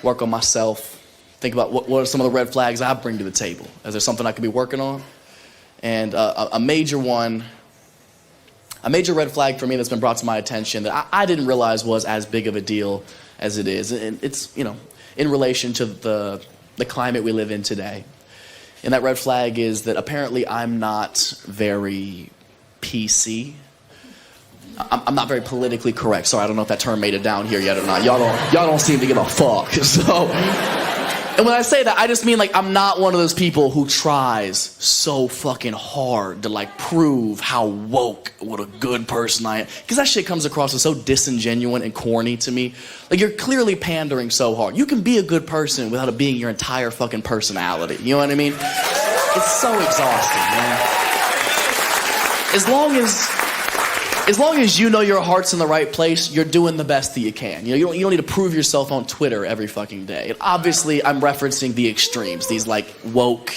work on myself, think about what are some of the red flags I bring to the table. Is there something I could be working on? And a major red flag for me that's been brought to my attention that I didn't realize was as big of a deal as it is. And it's, in relation to the climate we live in today. And that red flag is that apparently I'm not very PC. I'm not very politically correct. Sorry, I don't know if that term made it down here yet or not. Y'all don't seem to give a fuck. So, and when I say that, I just mean like I'm not one of those people who tries so fucking hard to like prove how woke, what a good person I am. Because that shit comes across as so disingenuous and corny to me. Like you're clearly pandering so hard. You can be a good person without it being your entire fucking personality. You know what I mean? It's so exhausting, man. As long as you know your heart's in the right place, you're doing the best that you can. You don't need to prove yourself on Twitter every fucking day. And obviously, I'm referencing the extremes. These like woke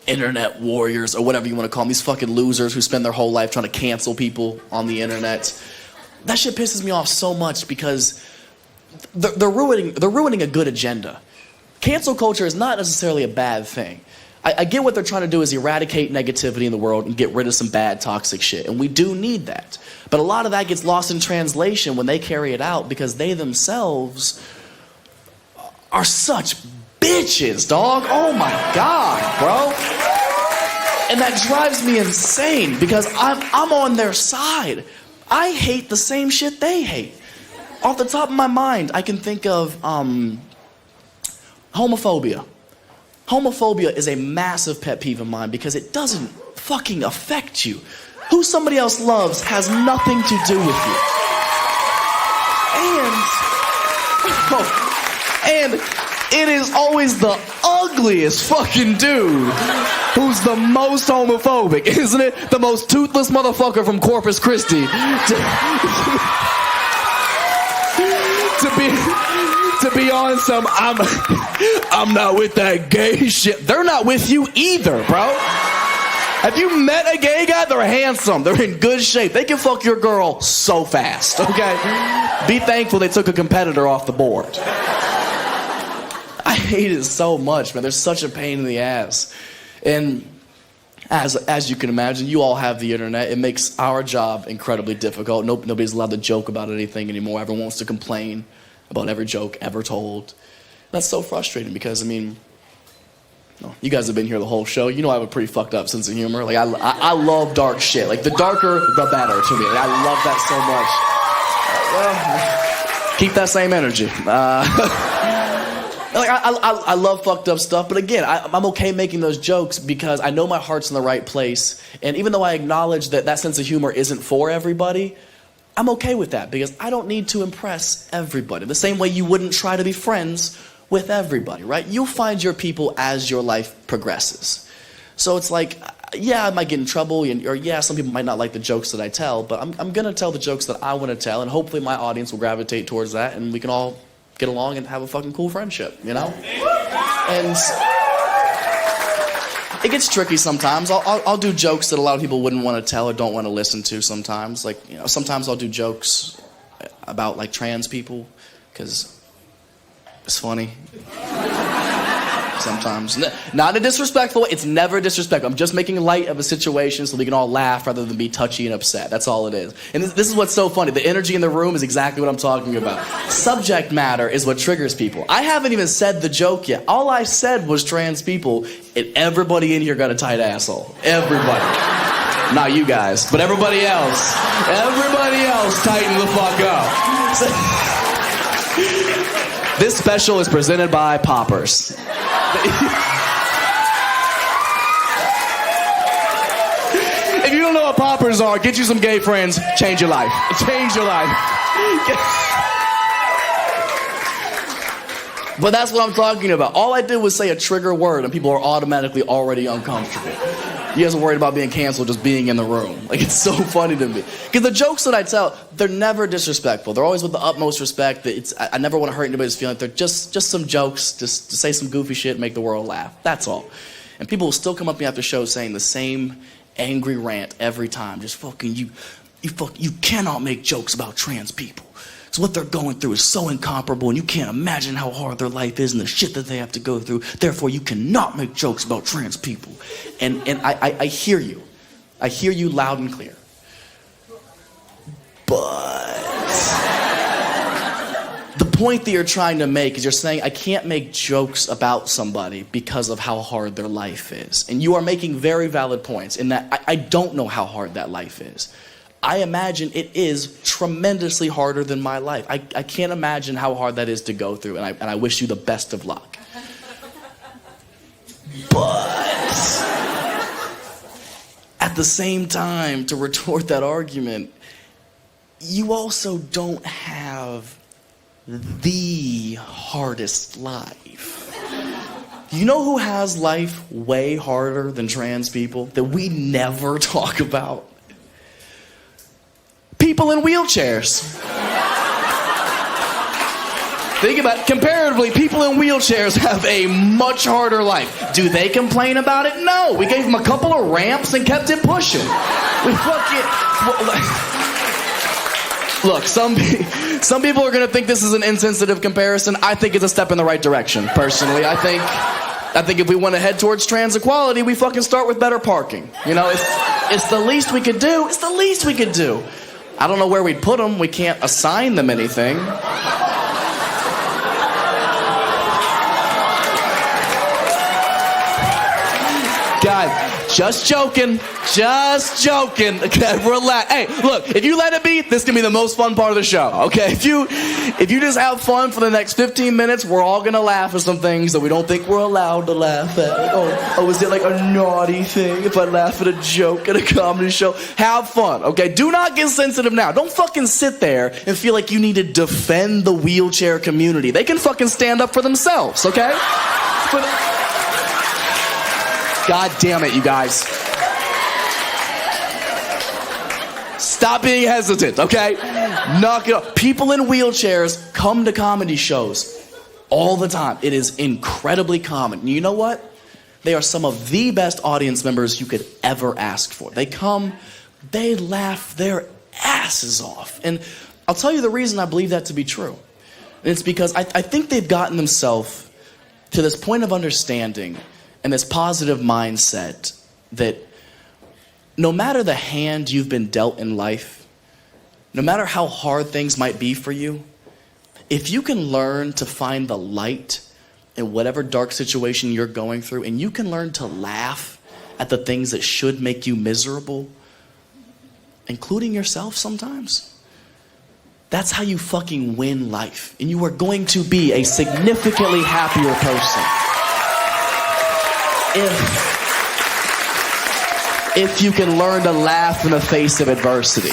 internet warriors or whatever you want to call them. These fucking losers who spend their whole life trying to cancel people on the internet. That shit pisses me off so much because they're ruining a good agenda. Cancel culture is not necessarily a bad thing. I get what they're trying to do is eradicate negativity in the world and get rid of some bad toxic shit. And we do need that. But a lot of that gets lost in translation when they carry it out because they themselves are such bitches, dog. Oh my God, bro. And that drives me insane because I'm on their side. I hate the same shit they hate. Off the top of my mind, I can think of homophobia. Homophobia is a massive pet peeve of mine because it doesn't fucking affect you. Who somebody else loves has nothing to do with you. And it is always the ugliest fucking dude who's the most homophobic, isn't it? The most toothless motherfucker from Corpus Christi to be on some I'm not with that gay shit. They're not with you either, bro. Have you met a gay guy? They're handsome. They're in good shape. They can fuck your girl so fast, okay? Be thankful they took a competitor off the board. I hate it so much, man. They're such a pain in the ass. And as you can imagine, you all have the internet. It makes our job incredibly difficult. Nobody's allowed to joke about anything anymore. Everyone wants to complain about every joke ever told. That's so frustrating because, you guys have been here the whole show. You know I have a pretty fucked up sense of humor. Like, I love dark shit. Like, the darker, the better to me. Like, I love that so much. Well, keep that same energy. I love fucked up stuff, but again, I'm okay making those jokes because I know my heart's in the right place. And even though I acknowledge that sense of humor isn't for everybody, I'm okay with that because I don't need to impress everybody. The same way you wouldn't try to be friends with everybody, right? You'll find your people as your life progresses. So it's like, yeah, I might get in trouble, or yeah, some people might not like the jokes that I tell, but I'm gonna tell the jokes that I want to tell, and hopefully my audience will gravitate towards that, and we can all get along and have a fucking cool friendship, And it gets tricky sometimes. I'll do jokes that a lot of people wouldn't want to tell or don't want to listen to sometimes. Like, sometimes I'll do jokes about like trans people because it's funny. Sometimes. Not in a disrespectful way. It's never disrespectful. I'm just making light of a situation so we can all laugh rather than be touchy and upset. That's all it is. And this is what's so funny. The energy in the room is exactly what I'm talking about. Subject matter is what triggers people. I haven't even said the joke yet. All I said was trans people, and everybody in here got a tight asshole. Everybody. Not you guys, but everybody else. Everybody else tighten the fuck up. This special is presented by Poppers. If you don't know what Poppers are, get you some gay friends, change your life. Change your life. But that's what I'm talking about. All I did was say a trigger word and people are automatically already uncomfortable. You guys are worried about being canceled just being in the room. Like, it's so funny to me. Because the jokes that I tell, they're never disrespectful. They're always with the utmost respect. I never want to hurt anybody's feelings. They're just some jokes, just to say some goofy shit and make the world laugh. That's all. And people will still come up to me after shows saying the same angry rant every time. Just fucking, you cannot make jokes about trans people. So what they're going through is so incomparable, and you can't imagine how hard their life is and the shit that they have to go through. Therefore, you cannot make jokes about trans people. And I hear you. I hear you loud and clear. But the point that you're trying to make is you're saying, I can't make jokes about somebody because of how hard their life is. And you are making very valid points in that I don't know how hard that life is. I imagine it is tremendously harder than my life. I can't imagine how hard that is to go through, and I wish you the best of luck. But at the same time, to retort that argument, you also don't have the hardest life. You know who has life way harder than trans people that we never talk about? People in wheelchairs. Think about it. Comparatively, people in wheelchairs have a much harder life. Do they complain about it? No. We gave them a couple of ramps and kept it pushing. We Look, some people are going to think this is an insensitive comparison. I think it's a step in the right direction, personally. I think if we want to head towards trans equality, we fucking start with better parking. You know, it's the least we could do. It's the least we could do. I don't know where we'd put them. We can't assign them anything. Guys, just joking. Just joking. Okay, relax. Hey, look, if you let it be, this can be the most fun part of the show. Okay, if you just have fun for the next 15 minutes, we're all gonna laugh at some things that we don't think we're allowed to laugh at. Like, oh, is it like a naughty thing if I laugh at a joke at a comedy show? Have fun, okay? Do not get sensitive now. Don't fucking sit there and feel like you need to defend the wheelchair community. They can fucking stand up for themselves, okay? God damn it, you guys. Stop being hesitant, okay? Knock it off. People in wheelchairs come to comedy shows all the time. It is incredibly common. You know what? They are some of the best audience members you could ever ask for. They come, they laugh their asses off. And I'll tell you the reason I believe that to be true. And it's because I think they've gotten themselves to this point of understanding and this positive mindset that no matter the hand you've been dealt in life, no matter how hard things might be for you, if you can learn to find the light in whatever dark situation you're going through, and you can learn to laugh at the things that should make you miserable, including yourself sometimes, that's how you fucking win life. And you are going to be a significantly happier person if you can learn to laugh in the face of adversity.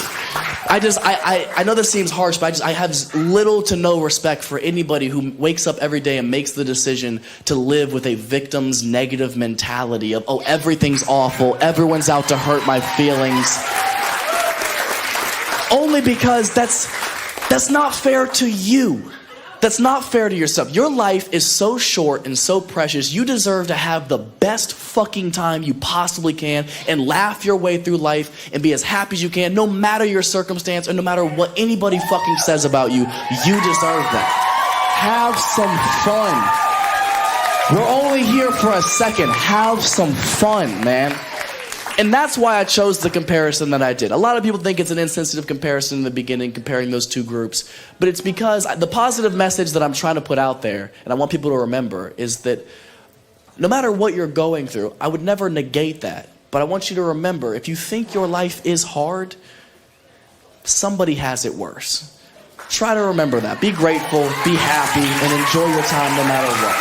I know this seems harsh, but I have little to no respect for anybody who wakes up every day and makes the decision to live with a victim's negative mentality of, oh, everything's awful, everyone's out to hurt my feelings. Only because that's not fair to you. That's not fair to yourself. Your life is so short and so precious. You deserve to have the best fucking time you possibly can and laugh your way through life and be as happy as you can, no matter your circumstance or no matter what anybody fucking says about you. You deserve that. Have some fun. We're only here for a second. Have some fun, man. And that's why I chose the comparison that I did. A lot of people think it's an insensitive comparison in the beginning, comparing those two groups. But it's because the positive message that I'm trying to put out there, and I want people to remember, is that no matter what you're going through, I would never negate that. But I want you to remember, if you think your life is hard, somebody has it worse. Try to remember that. Be grateful, be happy, and enjoy your time no matter what.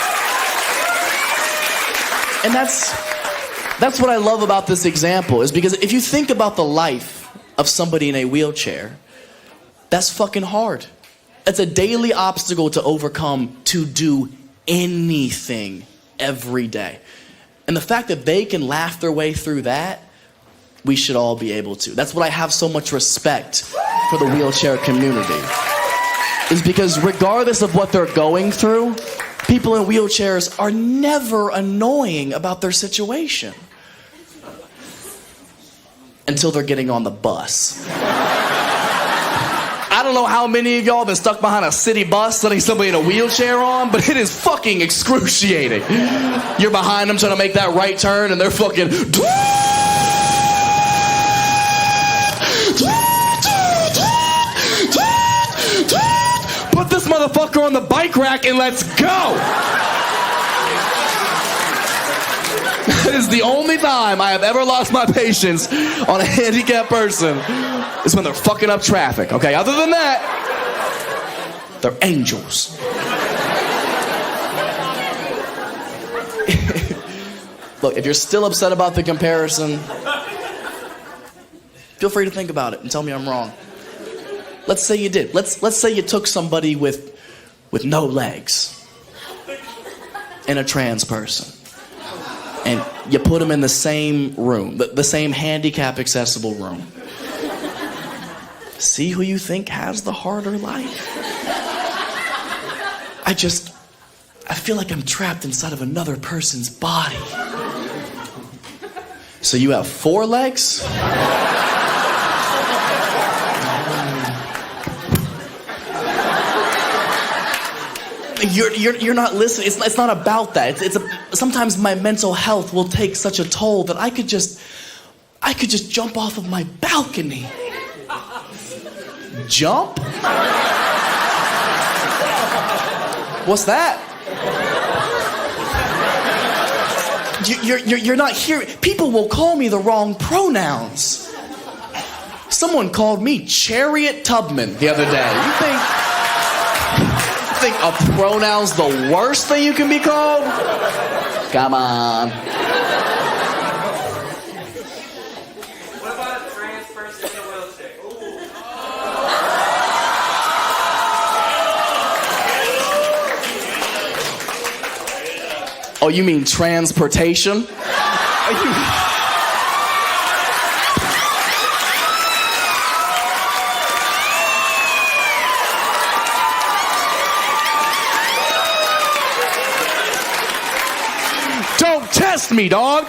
And that's what I love about this example, is because if you think about the life of somebody in a wheelchair, that's fucking hard. It's a daily obstacle to overcome to do anything every day. And the fact that they can laugh their way through that, we should all be able to. That's what I have so much respect for the wheelchair community. Is because regardless of what they're going through, people in wheelchairs are never annoying about their situation. Until they're getting on the bus. I don't don't know how many of y'all have been stuck behind a city bus letting somebody in a wheelchair on, but it is fucking excruciating. You're behind them trying to make that right turn and they're fucking... Put this motherfucker on the bike rack and let's go! That is the only time I have ever lost my patience on a handicapped person is when they're fucking up traffic, okay? Other than that, they're angels. Look, if you're still upset about the comparison, feel free to think about it and tell me I'm wrong. Let's say you did. Let's say you took somebody with no legs and a trans person. And you put them in the same room, the same handicap-accessible room. See who you think has the harder life? I feel like I'm trapped inside of another person's body. So you have 4 legs? You're not listening. It's not about that. Sometimes my mental health will take such a toll that I could just jump off of my balcony. Jump? What's that? You're not hearing. People will call me the wrong pronouns. Someone called me Chariot Tubman the other day. You think a pronoun's the worst thing you can be called? Come on. What about a trans person in a wheelchair? Oh, you mean transportation? Don't test me, dog.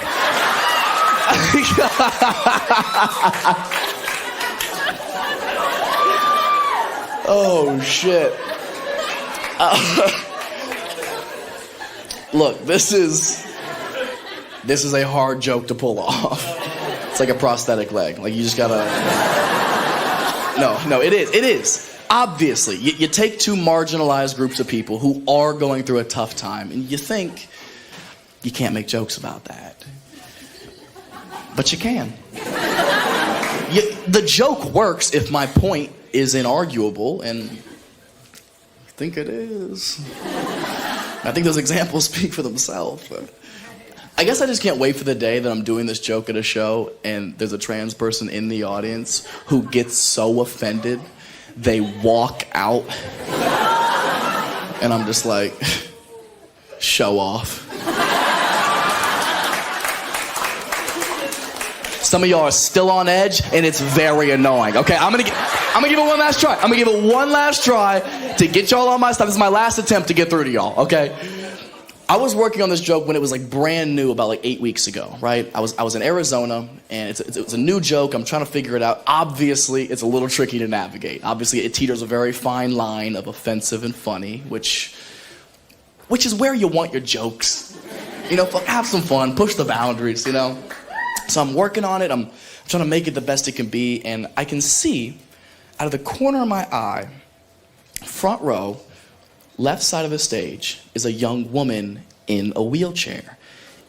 Oh, shit. Look, this is a hard joke to pull off. It's like a prosthetic leg. Like, you just gotta... No, it is. Obviously, you take 2 marginalized groups of people who are going through a tough time, and you think you can't make jokes about that. But you can. The joke works if my point is inarguable, and I think it is. I think those examples speak for themselves. But I guess I just can't wait for the day that I'm doing this joke at a show and there's a trans person in the audience who gets so offended they walk out. And I'm just like, show off. Some of y'all are still on edge, and it's very annoying. Okay, I'm gonna give it one last try. I'm gonna give it one last try to get y'all on my stuff. This is my last attempt to get through to y'all, okay? I was working on this joke when it was like brand new, about like 8 weeks ago, right? I was in Arizona, and it was a new joke. I'm trying to figure it out. Obviously, it's a little tricky to navigate. Obviously, it teeters a very fine line of offensive and funny, which is where you want your jokes. You know, have some fun, push the boundaries, you know? So I'm working on it. I'm trying to make it the best it can be, and I can see out of the corner of my eye, front row, left side of the stage, is a young woman in a wheelchair.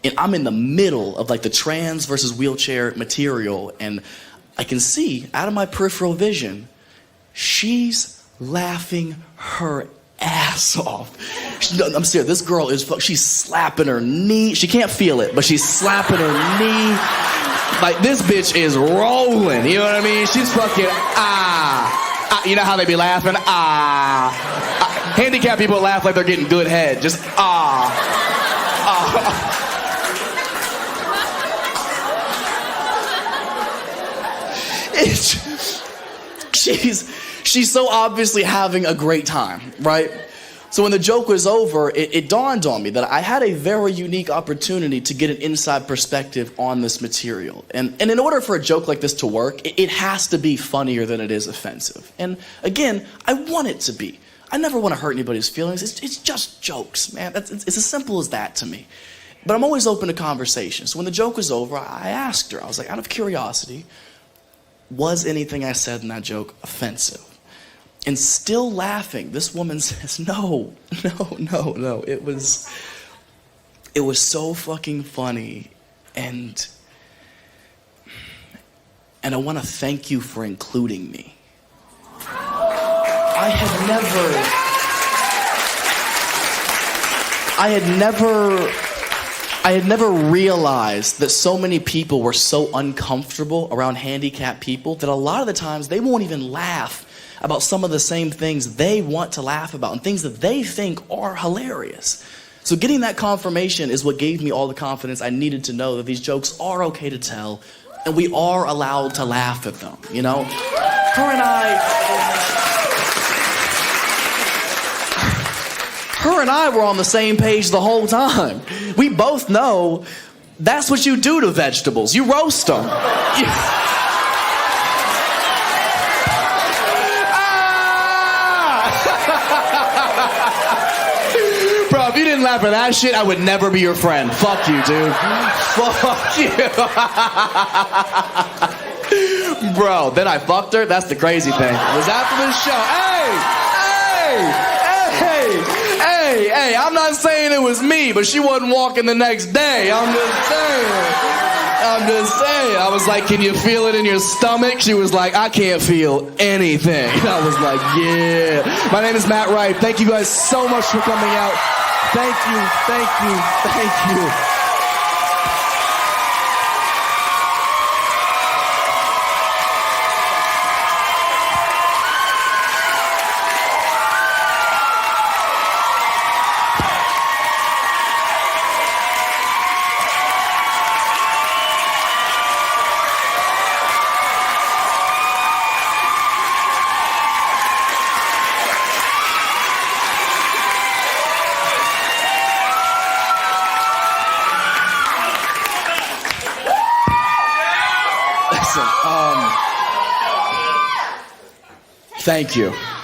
And I'm in the middle of like the trans versus wheelchair material, and I can see out of my peripheral vision, she's laughing her ass off. I'm serious, this girl she's slapping her knee. She can't feel it, but she's slapping her knee. Like, this bitch is rolling, you know what I mean? She's fucking, you know how they be laughing? Handicapped people laugh like they're getting good head. Just, She's so obviously having a great time, right? So when the joke was over, it dawned on me that I had a very unique opportunity to get an inside perspective on this material. And in order for a joke like this to work, it has to be funnier than it is offensive. And again, I want it to be. I never want to hurt anybody's feelings. It's just jokes, man. It's as simple as that to me. But I'm always open to conversation. So when the joke was over, I asked her, I was like, out of curiosity, was anything I said in that joke offensive? And still laughing, this woman says, no. It was so fucking funny. And I want to thank you for including me. I had never realized that so many people were so uncomfortable around handicapped people that a lot of the times they won't even laugh about some of the same things they want to laugh about and things that they think are hilarious. So getting that confirmation is what gave me all the confidence I needed to know that these jokes are okay to tell and we are allowed to laugh at them, you know? Her and I were on the same page the whole time. We both know that's what you do to vegetables. You roast them. Bro, if you didn't laugh at that shit, I would never be your friend. Fuck you, dude. Fuck you. Bro, then I fucked her. That's the crazy thing. It was after this show. Hey, I'm not saying it was me, but she wasn't walking the next day. I'm just saying. I was like, can you feel it in your stomach? She was like, I can't feel anything. I was like, yeah. My name is Matt Rife. Thank you guys so much for coming out. Thank you. Listen, thank you.